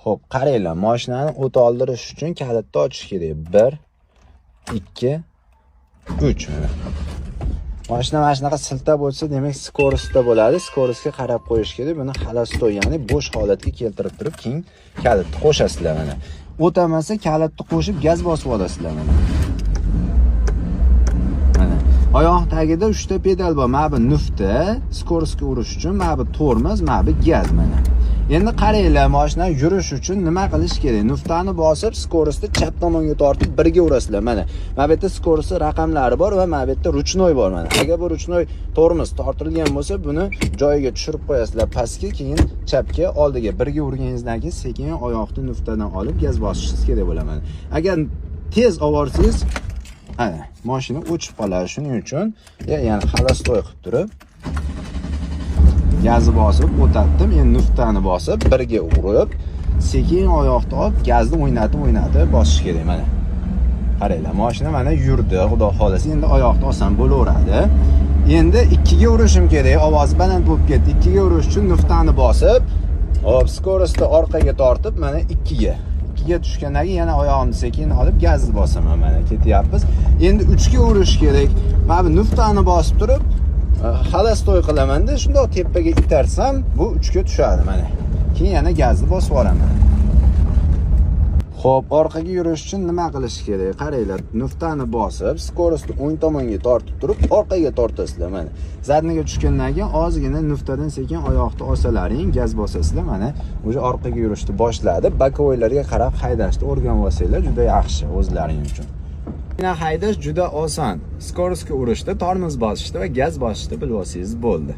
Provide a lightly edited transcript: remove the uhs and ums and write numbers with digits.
Xo'p, qaranglar, mashinani o't oldirish uchun kalitni ochish kerak. 1 2 3 mana. Mashina mana shunaqa silta bo'lsa, demak, skorostda bo'ladi. Skorostga qarab qo'yish kerak. Buni xalastoy, ya'ni bo'sh holatga keltirib turib, keyin kalitni qo'shasizlar mana. O'tamasa kalitni qo'shib gaz bosib olasizlar mana. Mana. Oyoq tagida 3 ta pedal bor. Mana bu nufta, skorostga urish uchun, mana bu tormoz, mana bu gaz mana. Endi qaranglar, mashina yurish uchun nima qilish kerak? Nuftani bosib, skorostni chap tomonga tortib birga urasizlar mana. Mana bu yerda skorostni raqamlari bor va mana bu yerda ruchnoy bor mana. Agar bu ruchnoy tormoz tortilgan bo'lsa, buni joyiga tushirib qo'yasizlar pastga, keyin chapga, oldiga birga urganingizdan keyin sekin oyoqni nuftadan olib gaz bosishingiz kerak bo'ladi mana. Agar tez olsangiz, ana, mashina o'chib qoladi. Shuning uchun, ya'ni xalastoy qilib turib gazni bosib o'tatdim. Endi nuftani bosib birga urib, sekin oyoqni olib gazni o'ynatib bosish kerak mana. Qaranglar, mashina mana yurdi, xudo xolasa. Endi oyoqni olsam bo'laveradi. Endi 2 ga urishim kerak. Ovoz baland bo'lib ketdi. 2 ga urish uchun nuftani bosib, hop, skorostni orqaga tortib, mana 2 ga. 2 ga tushgandan keyin yana oyog'imni sekin olib gazni bosaman mana. Ketyapmiz. Endi 3 ga urish kerak. Mana bu nuftani bosib turib, xalastoy qilaman-da, shundoq tepaga itarsam, bu 3 ga tushadi mana. Keyin yana gazni bosib yuboraman. Xo'p, orqaga yurish uchun nima qilish kerak? Qaranglar, nuftani bosib, skorostni o'ng tomonga tortib turib, orqaga tortasizlar mana. Zadniga tushgandan keyin ozgina nuftadan sekin oyoqni olsalaring, gaz bosasizlar mana. O'sha orqaga yurishni boshladi. Bakovoylarga qarab haydashni o'rganib olsanglar juda yaxshi o'zlaring uchun. Mashina haydash juda oson. Skorostga urishda, tormoz bosishda va gaz bosishda bilib olsangiz bo'ldi.